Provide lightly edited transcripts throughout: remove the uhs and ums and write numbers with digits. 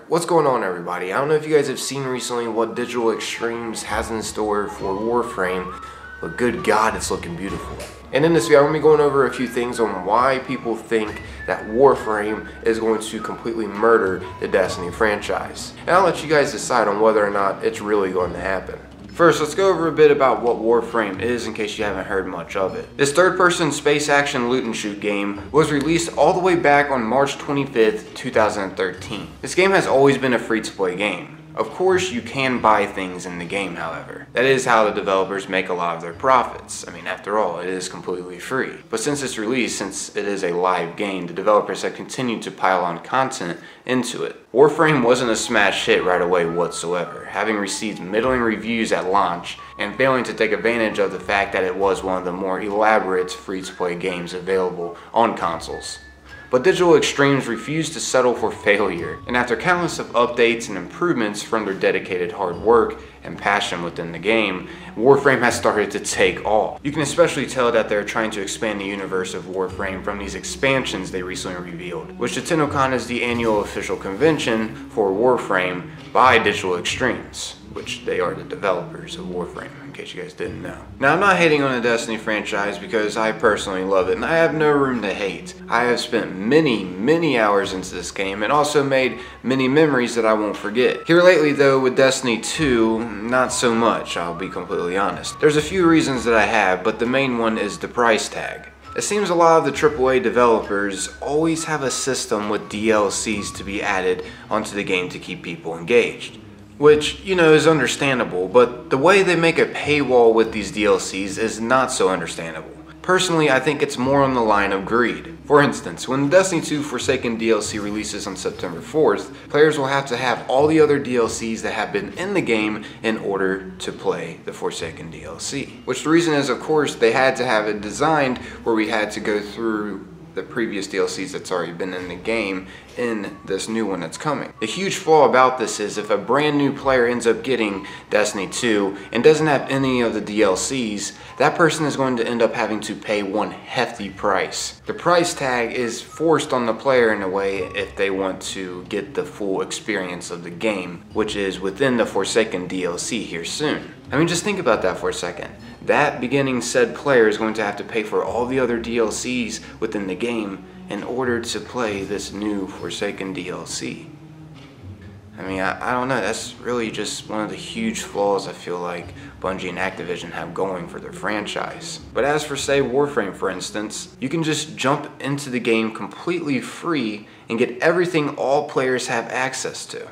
What's going on, everybody? I don't know if you guys have seen recently what Digital Extremes has in store for Warframe, but good God, it's looking beautiful. And in this video, I'm going to be going over a few things on why people think that Warframe is going to completely murder the Destiny franchise. And I'll let you guys decide on whether or not it's really going to happen. First, let's go over a bit about what Warframe is in case you haven't heard much of it. This third-person space action loot and shoot game was released all the way back on March 25th, 2013. This game has always been a free-to-play game. Of course, you can buy things in the game, however. That is how the developers make a lot of their profits. I mean, after all, it is completely free. But since its release, since it is a live game, the developers have continued to pile on content into it. Warframe wasn't a smash hit right away whatsoever, having received middling reviews at launch and failing to take advantage of the fact that it was one of the more elaborate free-to-play games available on consoles. But Digital Extremes refused to settle for failure, and after countless of updates and improvements from their dedicated hard work and passion within the game, Warframe has started to take off. You can especially tell that they're trying to expand the universe of Warframe from these expansions they recently revealed, which TennoCon is the annual official convention for Warframe by Digital Extremes, which they are the developers of Warframe, in case you guys didn't know. Now, I'm not hating on the Destiny franchise because I personally love it and I have no room to hate. I have spent many hours into this game and also made many memories that I won't forget. Here lately though, with Destiny 2, not so much, I'll be completely honest. There's a few reasons that I have, but the main one is the price tag. It seems a lot of the AAA developers always have a system with DLCs to be added onto the game to keep people engaged. Which, you know, is understandable, but the way they make a paywall with these DLCs is not so understandable. Personally, I think it's more on the line of greed. For instance, when the Destiny 2 Forsaken DLC releases on September 4th, players will have to have all the other DLCs that have been in the game in order to play the Forsaken DLC. Which the reason is, of course, they had to have it designed where we had to go through the previous DLCs that's already been in the game in this new one that's coming. The huge flaw about this is if a brand new player ends up getting Destiny 2 and doesn't have any of the DLCs, that person is going to end up having to pay one hefty price. The price tag is forced on the player in a way if they want to get the full experience of the game, which is within the Forsaken DLC here soon. I mean, just think about that for a second. That beginning said player is going to have to pay for all the other DLCs within the game in order to play this new Forsaken DLC. I mean, I don't know, that's really just one of the huge flaws I feel like Bungie and Activision have going for their franchise. But as for, say, Warframe for instance, you can just jump into the game completely free and get everything all players have access to.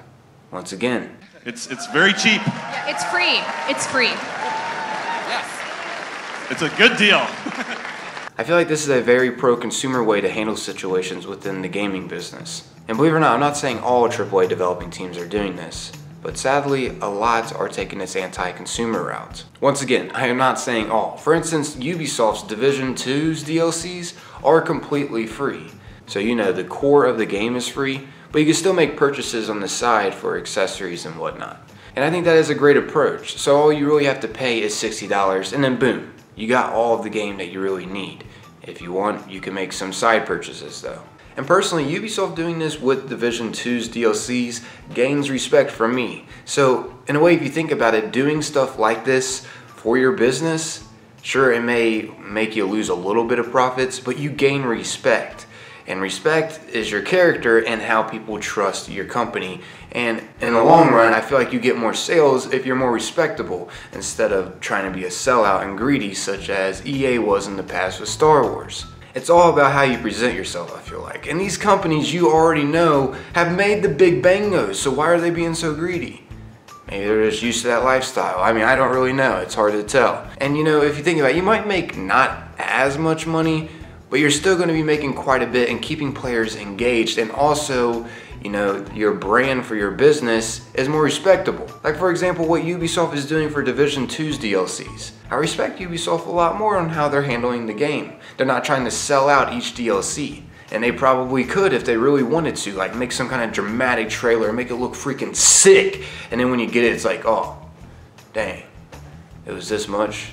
Once again, it's very cheap. Yeah, it's free. It's free. Yes. It's a good deal. I feel like this is a very pro-consumer way to handle situations within the gaming business. And believe it or not, I'm not saying all AAA developing teams are doing this, but sadly, a lot are taking this anti-consumer route. Once again, I am not saying all. For instance, Ubisoft's Division 2's DLCs are completely free. So you know, the core of the game is free, but you can still make purchases on the side for accessories and whatnot. And I think that is a great approach. So all you really have to pay is $60 and then boom, you got all of the game that you really need. If you want, you can make some side purchases though. And personally, Ubisoft doing this with Division 2's DLCs gains respect from me. So in a way, if you think about it, doing stuff like this for your business, sure, it may make you lose a little bit of profits, but you gain respect. And respect is your character and how people trust your company. And in the long run, I feel like you get more sales if you're more respectable instead of trying to be a sellout and greedy such as EA was in the past with Star Wars. It's all about how you present yourself, I feel like. And these companies you already know have made the big bangos, so why are they being so greedy? Maybe they're just used to that lifestyle. I mean, I don't really know. It's hard to tell. And you know, if you think about it, you might make not as much money, but you're still going to be making quite a bit and keeping players engaged, and also, you know, your brand for your business is more respectable. Like for example, what Ubisoft is doing for Division 2's DLCs. I respect Ubisoft a lot more on how they're handling the game. They're not trying to sell out each DLC. And they probably could if they really wanted to, like make some kind of dramatic trailer and make it look freaking sick. And then when you get it, it's like, oh, dang, it was this much.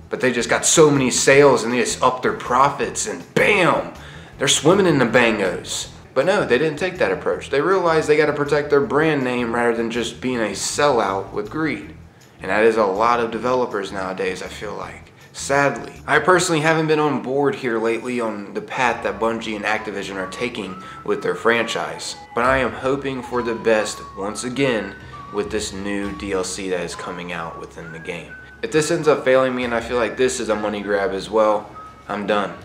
But they just got so many sales and they just upped their profits and bam, they're swimming in the bangos. But no, they didn't take that approach. They realized they got to protect their brand name rather than just being a sellout with greed. And that is a lot of developers nowadays, I feel like. Sadly. I personally haven't been on board here lately on the path that Bungie and Activision are taking with their franchise. But I am hoping for the best once again with this new DLC that is coming out within the game. If this ends up failing me and I feel like this is a money grab as well, I'm done.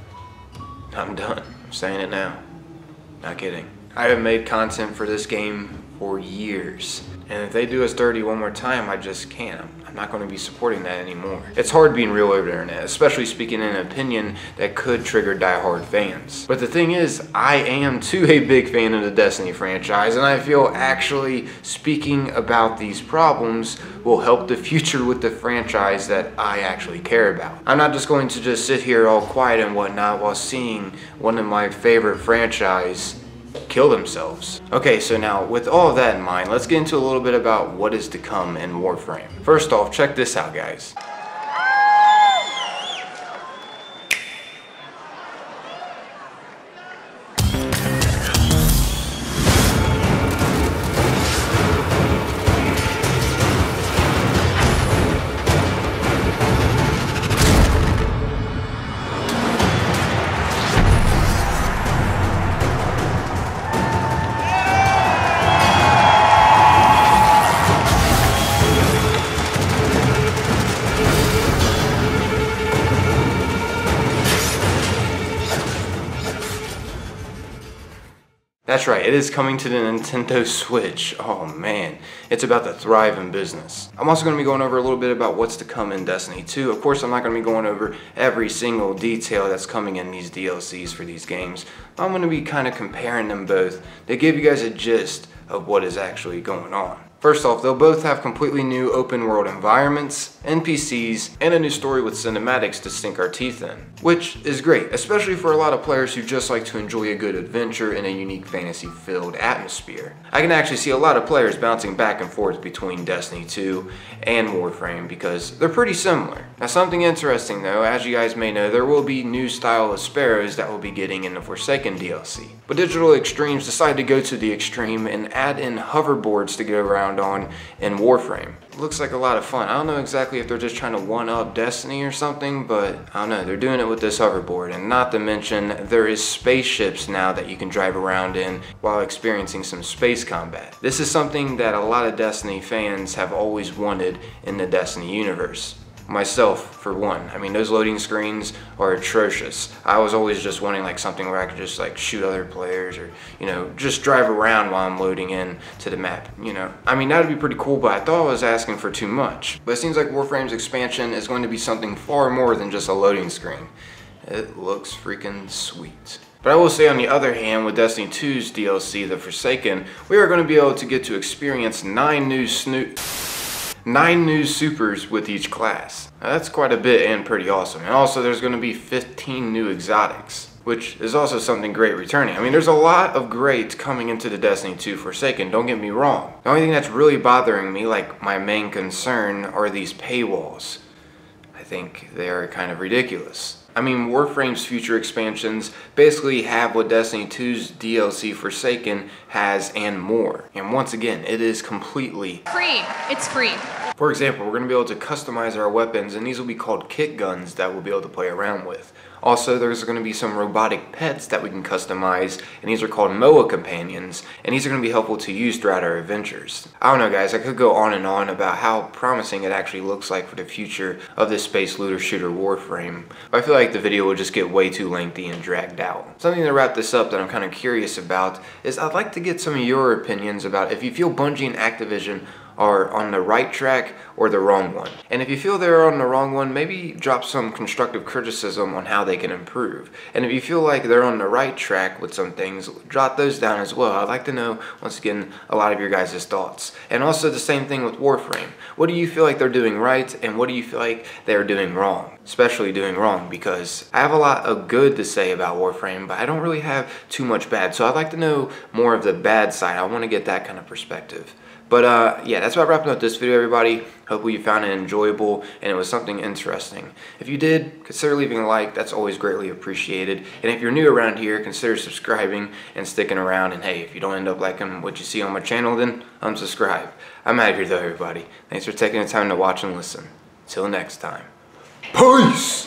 I'm done. I'm saying it now. Not kidding. I have made content for this game for years. And if they do us dirty one more time, I just can't. I'm not going to be supporting that anymore. It's hard being real over the internet, especially speaking in an opinion that could trigger diehard fans. But the thing is, I am too a big fan of the Destiny franchise, and I feel actually speaking about these problems will help the future with the franchise that I actually care about. I'm not just going to just sit here all quiet and whatnot while seeing one of my favorite franchise kill themselves. Okay, so now with all of that in mind, let's get into a little bit about what is to come in Warframe. First off, check this out, guys. That's right, it is coming to the Nintendo Switch. Oh man, it's about to thrive in business. I'm also going to be going over a little bit about what's to come in Destiny 2. Of course, I'm not going to be going over every single detail that's coming in these DLCs for these games. I'm going to be kind of comparing them both to give you guys a gist of what is actually going on. First off, they'll both have completely new open world environments, NPCs, and a new story with cinematics to sink our teeth in. Which is great, especially for a lot of players who just like to enjoy a good adventure in a unique fantasy-filled atmosphere. I can actually see a lot of players bouncing back and forth between Destiny 2 and Warframe because they're pretty similar. Now something interesting though, as you guys may know, there will be new style of sparrows that we'll be getting in the Forsaken DLC. But Digital Extremes decided to go to the extreme and add in hoverboards to go around on in Warframe. It looks like a lot of fun. I don't know exactly if they're just trying to one-up Destiny or something, but I don't know, they're doing it with this hoverboard. And not to mention, there is spaceships now that you can drive around in while experiencing some space combat. This is something that a lot of Destiny fans have always wanted in the Destiny universe. Myself, for one. I mean, those loading screens are atrocious. I was always just wanting like something where I could just like shoot other players or, you know, just drive around while I'm loading in to the map, you know. I mean, that'd be pretty cool, but I thought I was asking for too much. But it seems like Warframe's expansion is going to be something far more than just a loading screen. It looks freaking sweet. But I will say on the other hand, with Destiny 2's DLC, The Forsaken, we are going to be able to get to experience 9 new supers with each class. Now, that's quite a bit and pretty awesome. And also there's going to be 15 new exotics, which is also something great returning. I mean, there's a lot of great coming into the Destiny 2 Forsaken, don't get me wrong. The only thing that's really bothering me, like my main concern, are these paywalls. I think they are kind of ridiculous. I mean, Warframe's future expansions basically have what Destiny 2's DLC Forsaken has and more. And once again, it is completely Free. It's free. For example, we're going to be able to customize our weapons, and these will be called kit guns that we'll be able to play around with. Also, there's going to be some robotic pets that we can customize, and these are called MOA companions, and these are going to be helpful to use throughout our adventures. I don't know guys, I could go on and on about how promising it actually looks like for the future of this space looter shooter Warframe, but I feel like the video will just get way too lengthy and dragged out. Something to wrap this up that I'm kind of curious about is I'd like to get some of your opinions about if you feel Bungie and Activision are on the right track or the wrong one. And if you feel they're on the wrong one, maybe drop some constructive criticism on how they can improve. And if you feel like they're on the right track with some things, jot those down as well. I'd like to know, once again, a lot of your guys' thoughts. And also the same thing with Warframe. What do you feel like they're doing right, and what do you feel like they're doing wrong? Especially doing wrong, because I have a lot of good to say about Warframe, but I don't really have too much bad. So I'd like to know more of the bad side. I want to get that kind of perspective. But yeah, that's about wrapping up this video, everybody. Hopefully you found it enjoyable and it was something interesting. If you did, consider leaving a like. That's always greatly appreciated. And if you're new around here, consider subscribing and sticking around. And hey, if you don't end up liking what you see on my channel, then unsubscribe. I'm out of here though, everybody. Thanks for taking the time to watch and listen. Till next time. Peace!